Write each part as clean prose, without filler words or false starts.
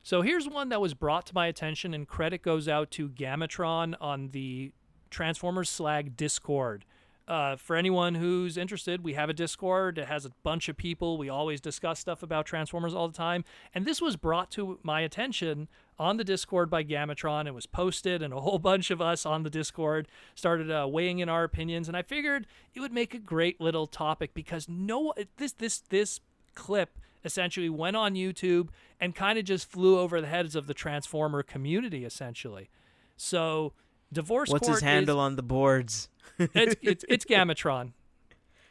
So here's one that was brought to my attention, and credit goes out to Gamatron on the Transformers Slag Discord. For anyone who's interested, we have a Discord. It has a bunch of people. We always discuss stuff about Transformers all the time. And this was brought to my attention on the Discord by Gamatron. It was posted, and a whole bunch of us on the Discord started weighing in our opinions. And I figured it would make a great little topic because this clip essentially went on YouTube and kind of just flew over the heads of the Transformer community, essentially. So, divorce What's court his handle on the boards? it's Gamatron.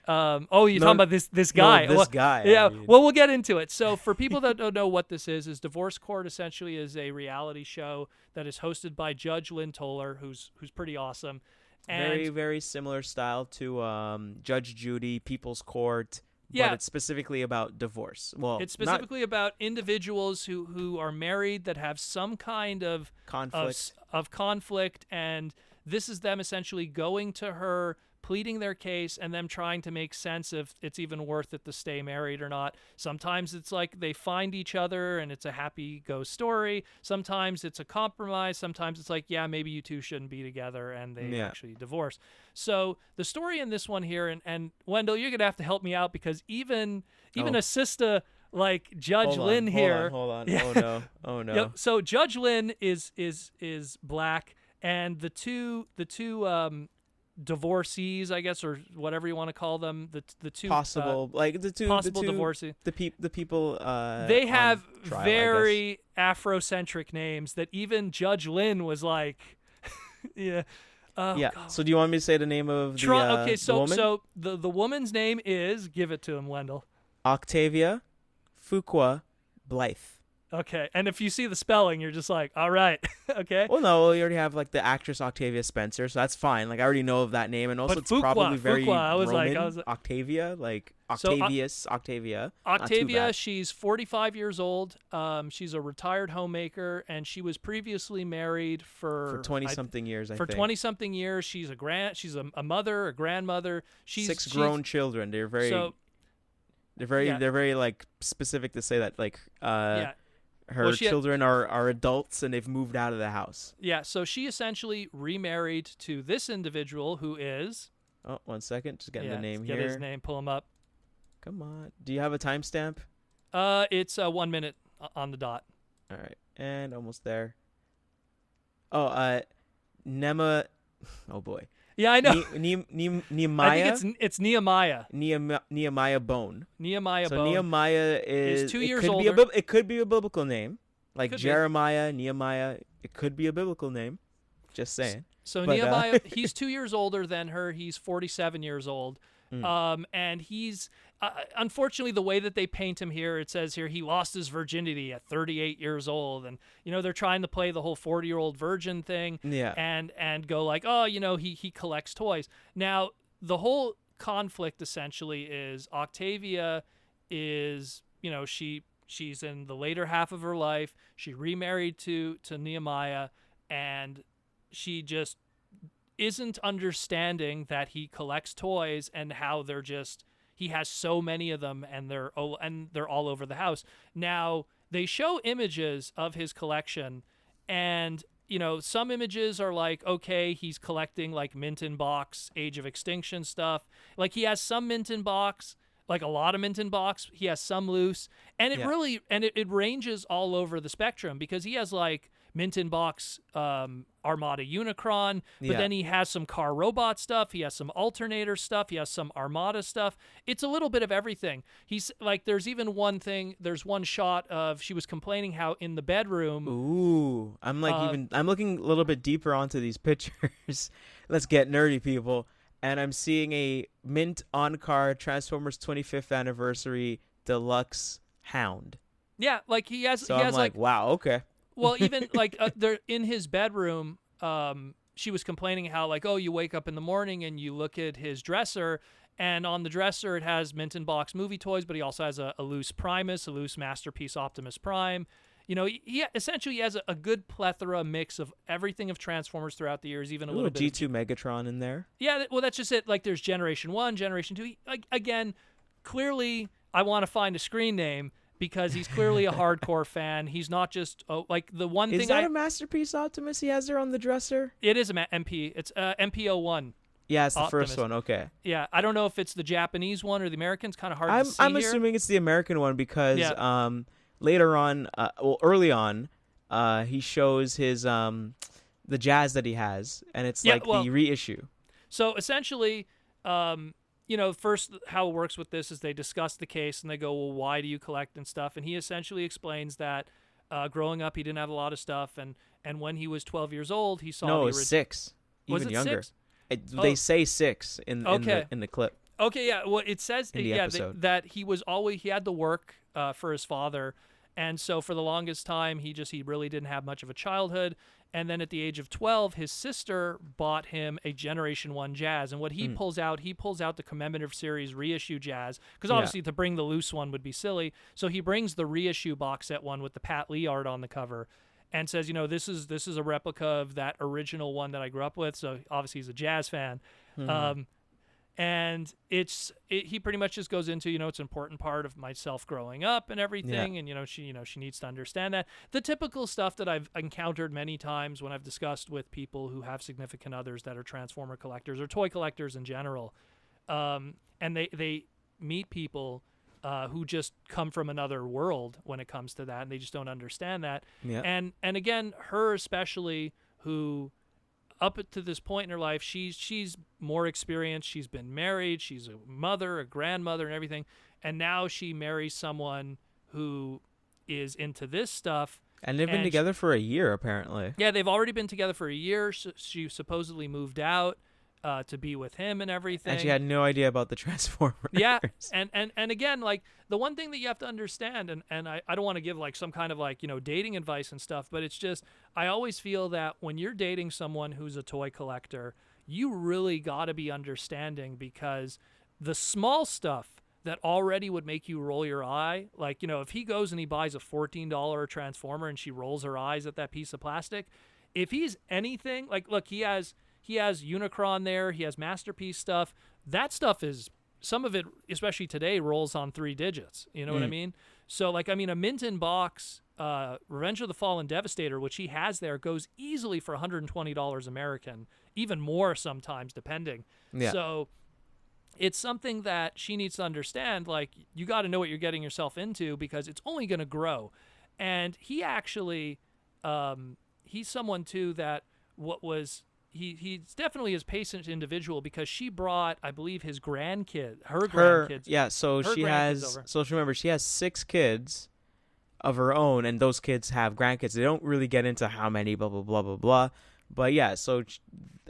You're talking about this guy. No, this guy. Yeah. I mean. Well, we'll get into it. So, for people that don't know what this is Divorce Court essentially is a reality show that is hosted by Judge Lynn Toler, who's pretty awesome. And Very, very similar style to Judge Judy, People's Court. Yeah. But it's specifically about divorce. Well, it's specifically about individuals who are married that have some kind of conflict, and this is them essentially going to her, pleading their case, and them trying to make sense if it's even worth it to stay married or not. Sometimes it's like they find each other and it's a happy-go story. Sometimes it's a compromise. Sometimes it's like, yeah, maybe you two shouldn't be together, and they actually divorce. So the story in this one here, and Wendell, you're going to have to help me out because even a sister like Judge Lynn here. Hold on. Yeah. Oh no. Yep. So Judge Lynn is black, and the two divorcees, I guess, or whatever you want to call them, the two possible divorcees. The people they have trial, very Afrocentric names that even Judge Lynn was like, yeah. Yeah. God. So do you want me to say the name of the okay, so woman? so the woman's name is, give it to him, Wendell. Octavia Fuqua Blythe. Okay, and if you see the spelling, you're just like, all right, okay. Well, no, we already have like the actress Octavia Spencer, so that's fine. Like I already know of that name, and also But it's probably very Fuqua, I was Roman. like, Octavia, like Octavius, Octavia. Octavia, she's 45 years old. She's a retired homemaker, and she was previously married for 20-something years. I for think 20-something years. She's a mother, a grandmother. Six grown children. They're very like specific to say that like her children are adults and they've moved out of the house. Yeah, so she essentially remarried to this individual who is... Oh, 1 second. Just getting the name here. Get his name. Pull him up. Come on. Do you have a timestamp? It's 1 minute on the dot. All right. And almost there. Oh, Nema... Oh, boy. Yeah, I know. Nehemiah? I think it's Nehemiah. Nehemiah Bone. Nehemiah Bone. So Nehemiah is 2 years older. It could be a biblical name. Like could Jeremiah, Nehemiah. It could be a biblical name. Just saying. So Nehemiah, he's 2 years older than her. He's 47 years old. And he's... unfortunately, the way that they paint him here, it says here he lost his virginity at 38 years old, and they're trying to play the whole 40-year-old virgin thing, and go like, oh, he collects toys. Now the whole conflict essentially is Octavia is she's in the later half of her life. She remarried to Nehemiah, and she just isn't understanding that he collects toys and how they're just. He has so many of them, and they're all over the house. Now, they show images of his collection, and, some images are like, okay, he's collecting, like, Mint in Box, Age of Extinction stuff. Like, he has some Mint in Box, like a lot of Mint in Box. He has some loose. And it ranges all over the spectrum because he has, like, Mint in Box Armada Unicron, but then he has some car robot stuff, he has some alternator stuff, he has some Armada stuff. It's a little bit of everything. He's like, there's one shot of, she was complaining how in the bedroom. Ooh, I'm looking a little bit deeper onto these pictures. Let's get nerdy, people. And I'm seeing a Mint on-car Transformers 25th anniversary deluxe Hound. Yeah, like he has. So he I'm has like, wow, okay. Well, even like they're in his bedroom. She was complaining how like, oh, you wake up in the morning and you look at his dresser, and on the dresser it has Mint in Box movie toys, but he also has a loose Primus, a loose Masterpiece Optimus Prime. He essentially has a good plethora mix of everything of Transformers throughout the years, even a little bit G2 Megatron in there. Yeah, well, that's just it. Like, there's Generation 1, Generation 2. Again, clearly, I want to find a screen name because he's clearly a hardcore fan. He's not just like the one thing. Is that a Masterpiece Optimus he has there on the dresser? It is a MP. It's MP01. Yeah, it's the Optimus. first one. Okay. Yeah, I don't know if it's the Japanese one or the American. It's kind of hard to see I'm here. assuming it's the American one because later on, early on, he shows his the jazz that he has, and it's the reissue. So essentially, first how it works with this is they discuss the case and they go, well, why do you collect and stuff? And he essentially explains that growing up, he didn't have a lot of stuff, and when he was 12 years old, he saw. No, it was 6. Was even it younger. 6? They say 6 in the clip. Okay, yeah. Well, it says that he had to work for his father, and so for the longest time he really didn't have much of a childhood. And then at the age of 12, his sister bought him a Generation 1 Jazz, and what he pulls out the commemorative series reissue Jazz, because obviously to bring the loose one would be silly. So he brings the reissue box set one with the Pat Lee art on the cover, and says, this is a replica of that original one that I grew up with. So obviously he's a jazz fan. And he pretty much just goes into, it's an important part of myself growing up and everything. Yeah. And, she needs to understand that. The typical stuff that I've encountered many times when I've discussed with people who have significant others that are Transformer collectors or toy collectors in general. And they meet people who just come from another world when it comes to that, and they just don't understand that. Yeah. And again, her especially, who up to this point in her life, she's more experienced. She's been married. She's a mother, a grandmother, and everything. And now she marries someone who is into this stuff. And they've been together for a year, apparently. Yeah, they've already been together for a year. She supposedly moved out to be with him and everything. And she had no idea about the Transformers. Yeah, and again, like, the one thing that you have to understand, and I don't want to give like some kind of like, dating advice and stuff, but it's just, I always feel that when you're dating someone who's a toy collector, you really got to be understanding, because the small stuff that already would make you roll your eye, like, if he goes and he buys a $14 Transformer and she rolls her eyes at that piece of plastic, if he's anything, like, look, he has Unicron there, he has Masterpiece stuff. That stuff is, some of it, especially today, rolls on 3 digits. You know what I mean? So, like, a mint-in box Revenge of the Fallen Devastator, which he has there, goes easily for $120 American, even more sometimes, depending. Yeah. So it's something that she needs to understand. Like, you got to know what you're getting yourself into, because it's only going to grow. And he actually, he's someone too that he's definitely his patient individual, because she brought, I believe, her grandkids. Yeah, so she has, remember, she has 6 kids of her own, and those kids have grandkids. They don't really get into how many, blah, blah, blah, blah, blah. But yeah, so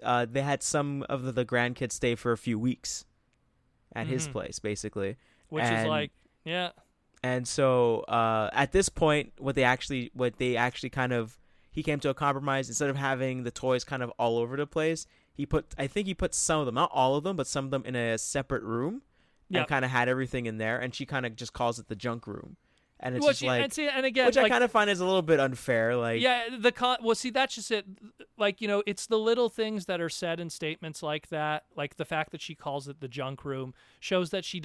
they had some of the grandkids stay for a few weeks at his place, basically. Which is like, yeah. And so at this point, what they actually kind of, he came to a compromise. Instead of having the toys kind of all over the place, I think he put some of them, not all of them, but some of them in a separate room, and kind of had everything in there. And she kind of just calls it the junk room. And it's which I kind of find is a little bit unfair. Like, yeah, that's just it. Like, it's the little things that are said in statements like that. Like the fact that she calls it the junk room shows that she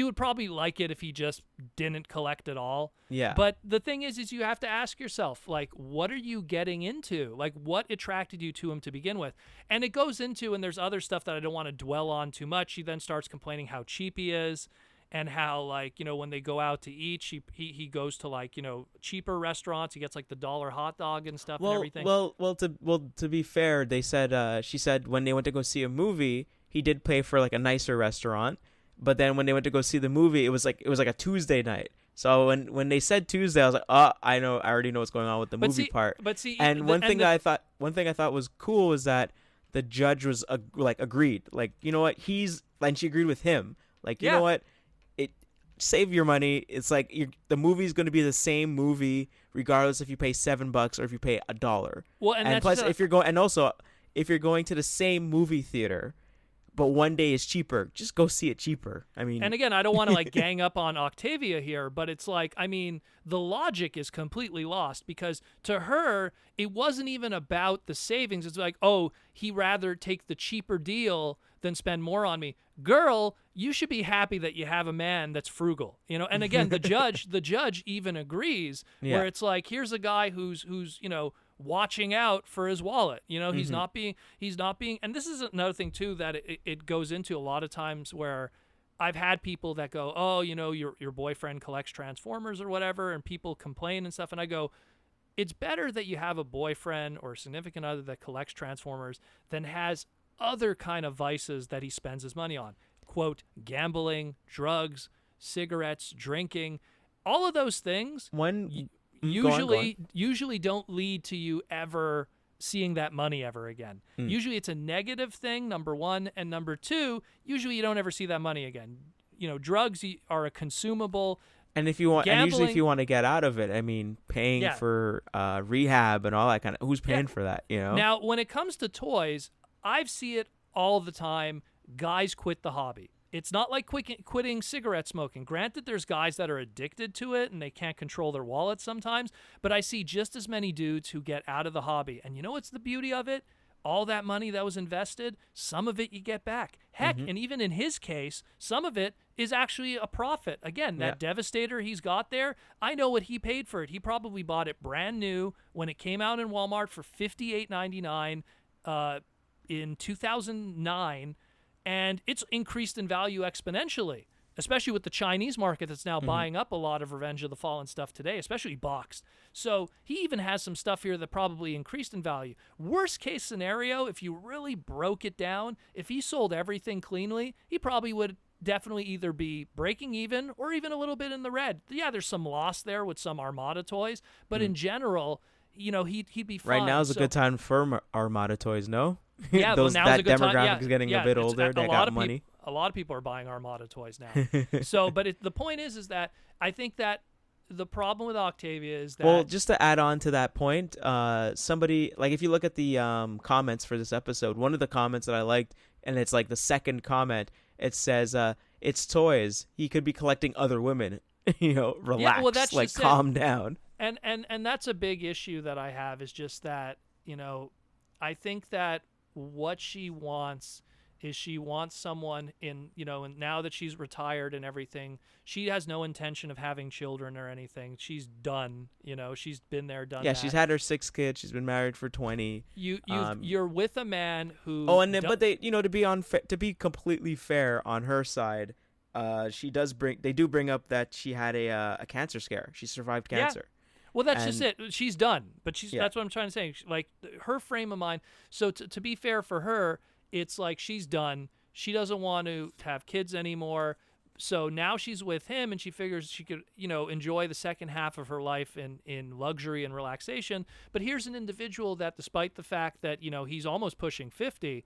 would probably like it if he just didn't collect at all. Yeah. But the thing is you have to ask yourself, like, what are you getting into? Like, what attracted you to him to begin with? And it goes into, and there's other stuff that I don't want to dwell on too much. She then starts complaining how cheap he is. And how, like, when they go out to eat, he goes to, like, cheaper restaurants. He gets like the $1 hot dog and stuff and everything. To be fair, they said she said when they went to go see a movie, he did pay for like a nicer restaurant. But then when they went to go see the movie, it was like a Tuesday night. So when they said Tuesday, I was like, I already know what's going on with the movie part. But see, one thing I thought was cool was that the judge was agreed. Like, you know what, and she agreed with him. Like, you know what. Save your money. It's like the movie's going to be the same movie regardless if you pay $7 or if you pay $1. Well, and plus, if you're going to the same movie theater, but one day is cheaper. Just go see it cheaper. I mean, and again, I don't want to like gang up on Octavia here, but it's like, I mean, the logic is completely lost because to her, it wasn't even about the savings. It's like, oh, he rather take the cheaper deal than spend more on me. Girl, you should be happy that you have a man that's frugal, you know? And again, the judge even agrees where it's like, here's a guy who's, you know, watching out for his wallet. You know, he's not being, and this is another thing too, that it goes into a lot of times where I've had people that go, oh, you know, your boyfriend collects Transformers or whatever, and people complain and stuff. And I go, it's better that you have a boyfriend or a significant other that collects Transformers than has other kind of vices that he spends his money on. Quote, gambling, drugs, cigarettes, drinking, all of those things. Usually don't lead to you ever seeing that money ever again. Usually it's a negative thing, number one, and number two, usually you don't ever see that money again. You know, drugs are a consumable. And if you want, and usually if you want to get out of it, I mean, paying for rehab and all that kind of, who's paying for that? You know. Now, when it comes to toys, I see it all the time. Guys quit the hobby. It's not like quitting cigarette smoking. Granted, there's guys that are addicted to it and they can't control their wallets sometimes, but I see just as many dudes who get out of the hobby. And you know what's the beauty of it? All that money that was invested, some of it you get back. Heck, and even in his case, some of it is actually a profit. Again, that Devastator he's got there, I know what he paid for it. He probably bought it brand new when it came out in Walmart for $58.99 in 2009. And it's increased in value exponentially, especially with the Chinese market that's now buying up a lot of Revenge of the Fallen stuff today, especially boxed. So he even has some stuff here that probably increased in value. Worst case scenario, if you really broke it down, if he sold everything cleanly, he probably would definitely either be breaking even or even a little bit in the red. Yeah, there's some loss there with some Armada toys, but in general, you know, he'd be fine. Right now is a good time for Armada toys, no? Yeah, well, now's a good time. Demographic is getting a bit older. They got money. A lot of people are buying Armada toys now. So, but the point is that I think that the problem with Octavia is that... Well, just to add on to that point, somebody, like if you look at the comments for this episode, one of the comments that I liked, and it's like the second comment, it says, it's toys. He could be collecting other women. You know, relax, like calm down. And that's a big issue that I have is just that, you know, I think that what she wants is she wants someone in, you know, and now that she's retired and everything, she has no intention of having children or anything. She's done, you know, she's been there, done that. Yeah, she's had her 6 kids. She's been married for 20. You're with a man who... Oh, and then, but they, you know, to be completely fair on her side, they do bring up that she had a cancer scare. She survived cancer. Well, that's just it. She's done, but that's what I'm trying to say. Like her frame of mind. So to be fair for her, it's like she's done. She doesn't want to have kids anymore. So now she's with him, and she figures she could, you know, enjoy the second half of her life in luxury and relaxation. But here's an individual that, despite the fact that, you know, he's almost pushing 50,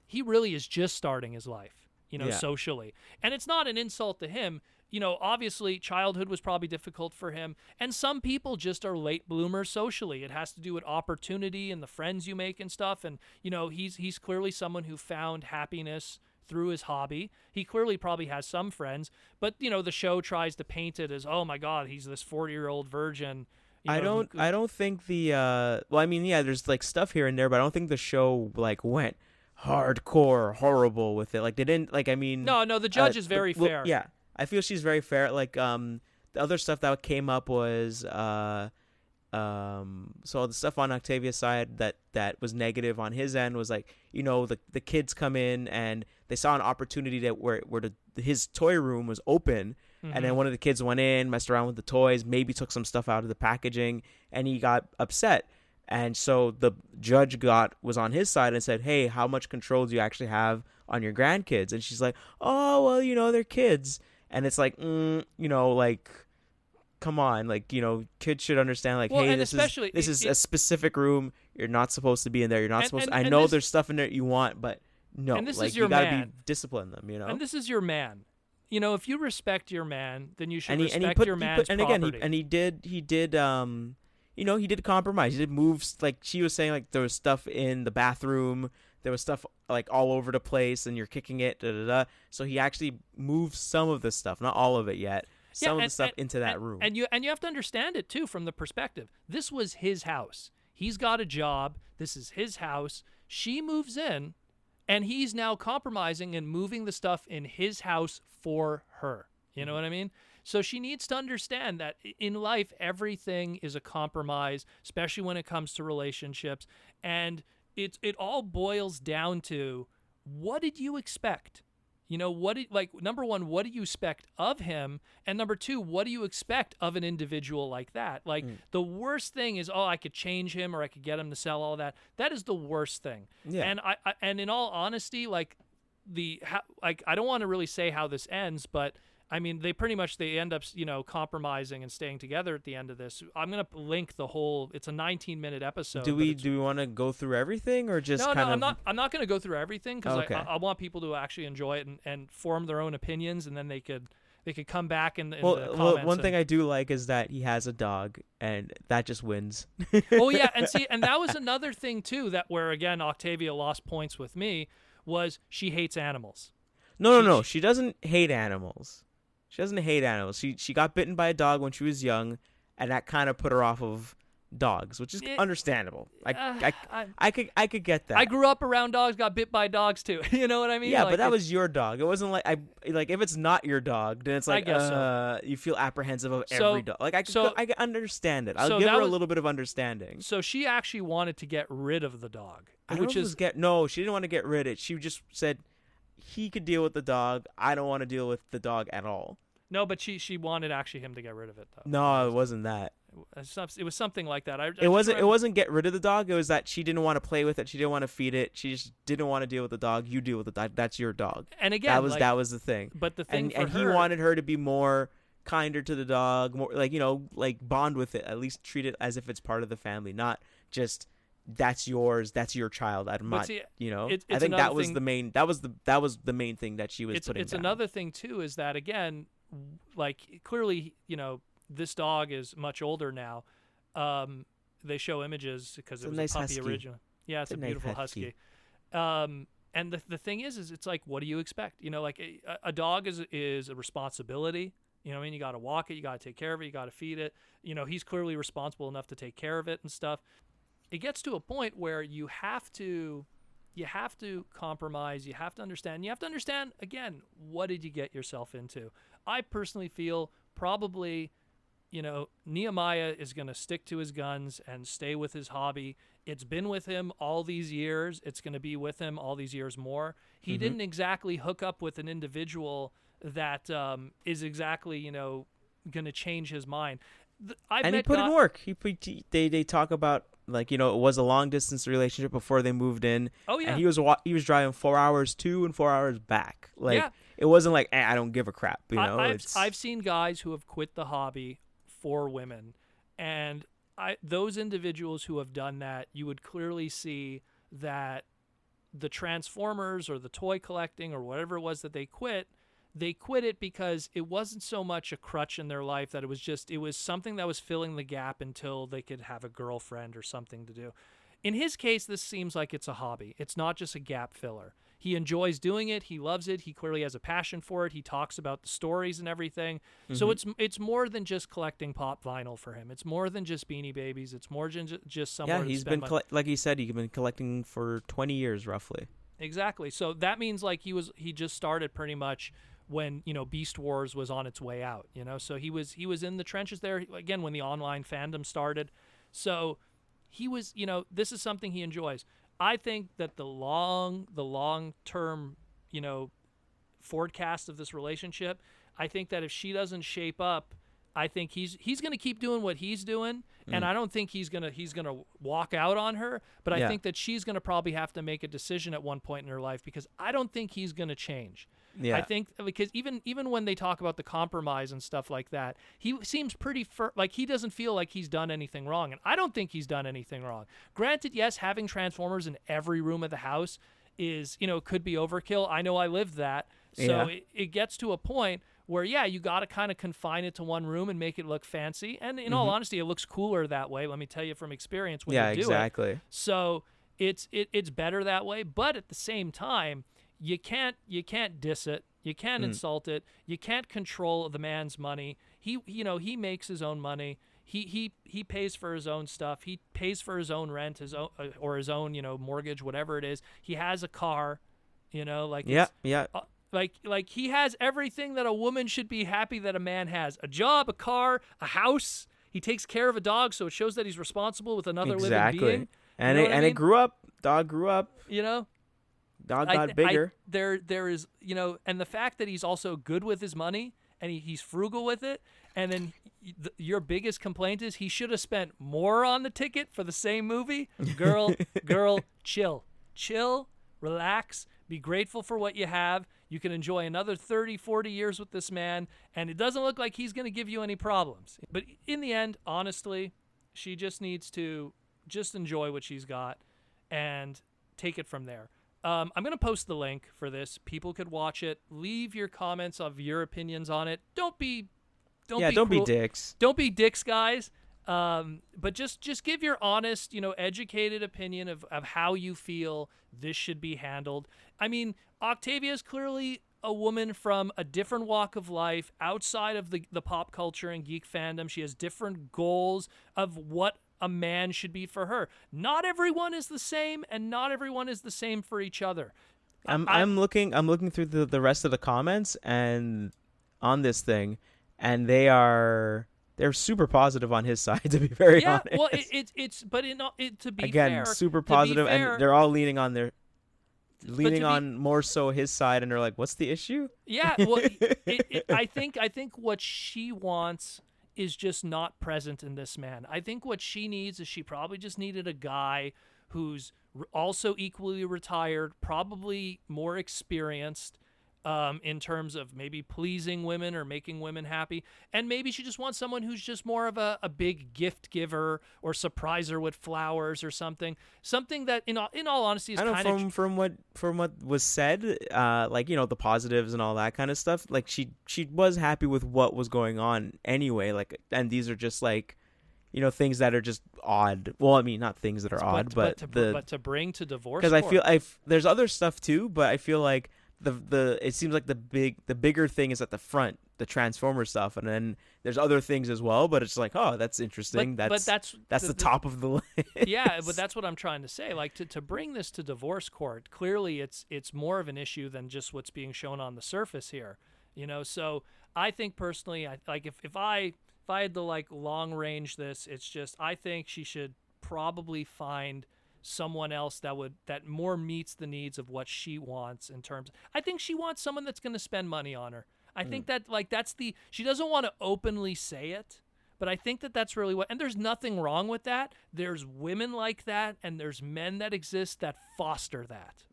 he really is just starting his life, you know, socially. And it's not an insult to him. You know, obviously, childhood was probably difficult for him, and some people just are late bloomers socially. It has to do with opportunity and the friends you make and stuff. And you know, he's clearly someone who found happiness through his hobby. He clearly probably has some friends, but you know, the show tries to paint it as, oh my God, he's this 40-year-old virgin. I don't think the well, I mean, yeah, there's like stuff here and there, but I don't think the show like went hardcore horrible with it. Like they didn't like. I mean, no, the judge is very fair. Yeah. I feel she's very fair. Like, the other stuff that came up was, so the stuff on Octavia's side that was negative on his end was like, you know, the kids come in and they saw an opportunity that where his toy room was open, and then one of the kids went in, messed around with the toys, maybe took some stuff out of the packaging, and he got upset. And so the judge was on his side and said, hey, how much control do you actually have on your grandkids? And she's like, oh, well, you know, they're kids. And it's like, you know, like, come on, like, you know, kids should understand, like, hey, this is a specific room. You're not supposed to be in there. You're not supposed to. I know there's stuff in there you want, but no, and this like, is your you gotta man. discipline them, you know. And this is your man. You know, if you respect your man, then you should respect your man's property. He did, you know, he did compromise. He did moves, like she was saying, like there was stuff in the bathroom there was stuff like all over the place and you're kicking it, da da da. So he actually moved some of the stuff, not all of it yet, some of the stuff into that room. And you have to understand it too from the perspective. This was his house. He's got a job. This is his house. She moves in, and he's now compromising and moving the stuff in his house for her. You know what I mean? So she needs to understand that in life, everything is a compromise, especially when it comes to relationships. And it all boils down to, what did you expect? You know, number one, what do you expect of him? And number two, what do you expect of an individual like that? Like, the worst thing is, I could change him or I could get him to sell all that. That is the worst thing. Yeah. And and in all honesty, like, I don't want to really say how this ends, but I mean, they end up, compromising and staying together at the end of this. I'm going to link the whole, it's a 19-minute episode. Do we want to go through everything or just I'm not going to go through everything because okay. I want people to actually enjoy it and form their own opinions, and then they could come back in the comments. Well, one thing I do like is that he has a dog, and that just wins. Oh, yeah, and that was another thing, too, where, again, Octavia lost points with me, was she hates animals. No. She doesn't hate animals. She doesn't hate animals. She got bitten by a dog when she was young, and that kind of put her off of dogs, which is understandable. I could get that. I grew up around dogs, got bit by dogs too. You know what I mean? Yeah, but that was your dog. It wasn't like if it's not your dog, then it's like you feel apprehesive of every dog. Like I can understand it. I'll give her a little bit of understanding. So she actually wanted to get rid of the dog, no, she didn't want to get rid of it. She just said he could deal with the dog. I don't want to deal with the dog at all. No, but she wanted actually him to get rid of it, though. No, it wasn't that. It was something like that. It wasn't get rid of the dog. It was that she didn't want to play with it. She didn't want to feed it. She just didn't want to deal with the dog. You deal with the dog. That's your dog. And again, that was the thing. But the thing and he wanted her to be more kinder to the dog, more like bond with it. At least treat it as if it's part of the family, not just that's yours. That's your child. I think that was the main. That was the main thing that she was putting down. It's another thing too. Is that again? Like clearly, this dog is much older now. They show images because it was a puppy originally. Yeah, it's a beautiful husky. And the thing is it's like, what do you expect? Like a dog is a responsibility. You know what I mean? You got to walk it, you got to take care of it, you got to feed it. He's clearly responsible enough to take care of it and stuff. It gets to a point where you have to compromise. You have to understand. You have to understand, again, what did you get yourself into? I personally feel probably, Nehemiah is going to stick to his guns and stay with his hobby. It's been with him all these years. It's going to be with him all these years more. He didn't exactly hook up with an individual that is exactly, going to change his mind. He put in work. They talk about, it was a long distance relationship before they moved in. Oh yeah. And he was driving 4 hours to and 4 hours back. It wasn't like I don't give a crap. I've seen guys who have quit the hobby for women, and those individuals who have done that, you would clearly see that the Transformers or the toy collecting or whatever it was that they quit it because it wasn't so much a crutch in their life, that it was something that was filling the gap until they could have a girlfriend or something to do. In his case, this seems like it's a hobby. It's not just a gap filler. He enjoys doing it. He loves it. He clearly has a passion for it. He talks about the stories and everything. So it's more than just collecting pop vinyl for him. It's more than just Beanie Babies. It's more than just somewhere to spend money. Like he said, he's been collecting for 20 years roughly. Exactly. So that means like he just started pretty much when Beast Wars was on its way out. So he was in the trenches there again when the online fandom started. So he was this is something he enjoys. I think that the long-term, forecast of this relationship, I think that if she doesn't shape up, I think he's going to keep doing what he's doing, and I don't think he's going to walk out on her, but I think that she's going to probably have to make a decision at one point in her life, because I don't think he's going to change. Yeah. I think because even when they talk about the compromise and stuff like that, he seems pretty like he doesn't feel like he's done anything wrong, and I don't think he's done anything wrong. Granted, yes, having Transformers in every room of the house is, could be overkill. I know I lived that. So it gets to a point where, you got to kind of confine it to one room and make it look fancy. And in all honesty, it looks cooler that way. Let me tell you from experience when you do it. Yeah, exactly. So it's better that way. But at the same time, you can't diss it. You can't insult it. You can't control the man's money. He makes his own money. He pays for his own stuff. He pays for his own rent, his own his own mortgage, whatever it is. He has a car, like like he has everything that a woman should be happy that a man has: a job, a car, a house. He takes care of a dog, so it shows that he's responsible with another living being. And it grew up. Dog grew up. Dog got bigger. There is, and the fact that he's also good with his money and he's frugal with it. And then your biggest complaint is he should have spent more on the ticket for the same movie. Girl, chill, relax, be grateful for what you have. You can enjoy another 30, 40 years with this man, and it doesn't look like he's going to give you any problems. But in the end, honestly, she just needs to just enjoy what she's got and take it from there. I'm going to post the link for this. People could watch it. Leave your comments of your opinions on it. Don't be dicks. Don't be dicks, guys. But just give your honest, educated opinion of how you feel this should be handled. I mean, Octavia is clearly a woman from a different walk of life outside of the pop culture and geek fandom. She has different goals of what a man should be for her. Not everyone is the same, and not everyone is the same for each other. I'm looking through the rest of the comments and on this thing, and they're super positive on his side, to be very honest. Yeah, well, to be again, fair, super positive, and they're all leaning on more so his side, and they're like, "What's the issue?" Yeah, well, I think what she wants is just not present in this man. I think what she needs is she probably just needed a guy who's also equally retired, probably more experienced, in terms of maybe pleasing women or making women happy. And maybe she just wants someone who's just more of a big gift giver or surprise her with flowers or something that in all honesty is kind of from what was said, the positives and all that kind of stuff. Like she was happy with what was going on anyway. Like, and these are just like, things that are just odd. Well, I mean, not things that are odd, but to bring to divorce. Because I feel there's other stuff too, but I feel like it seems like the bigger thing is at the front, the Transformer stuff, and then there's other things as well. But it's like, oh, that's interesting. That's the top of the list. Yeah, but that's what I'm trying to say. Like to bring this to divorce court, clearly it's more of an issue than just what's being shown on the surface here. So I think personally, if I had to long range this, it's just I think she should probably find someone else that more meets the needs of what she wants in terms. I think she wants someone that's going to spend money on her. I think that she doesn't want to openly say it, but I think that's really what, and there's nothing wrong with that. There's women like that, and there's men that exist that foster that,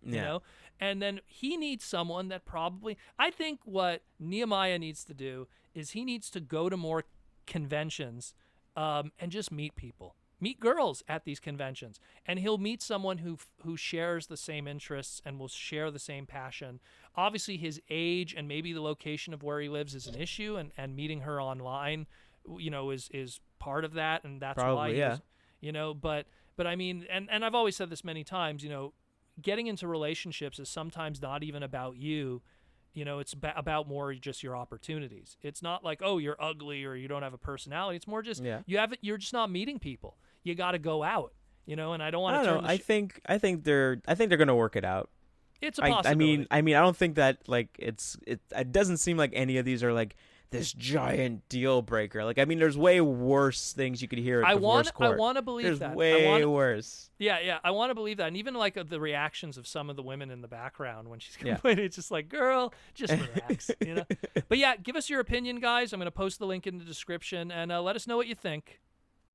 and then he needs someone that probably, I think what Nehemiah needs to do is he needs to go to more conventions, and just meet people. Meet girls at these conventions, and he'll meet someone who shares the same interests and will share the same passion. Obviously, his age and maybe the location of where he lives is an issue, and meeting her online, is part of that, and that's probably, why but I mean, and I've always said this many times, getting into relationships is sometimes not even about you. It's about more just your opportunities. It's not like, oh, you're ugly or you don't have a personality. It's more just you're just not meeting people. You got to go out, and I don't want to turn. I think they're gonna work it out. It's a possibility. I mean, I don't think that it doesn't seem like any of these are like this giant deal breaker. Like, I mean, there's way worse things you could hear at divorce court. I want to believe that. There's way worse. Yeah, I want to believe that. And even the reactions of some of the women in the background when she's complaining, it's just like, girl, just relax, But yeah, give us your opinion, guys. I'm going to post the link in the description, and let us know what you think.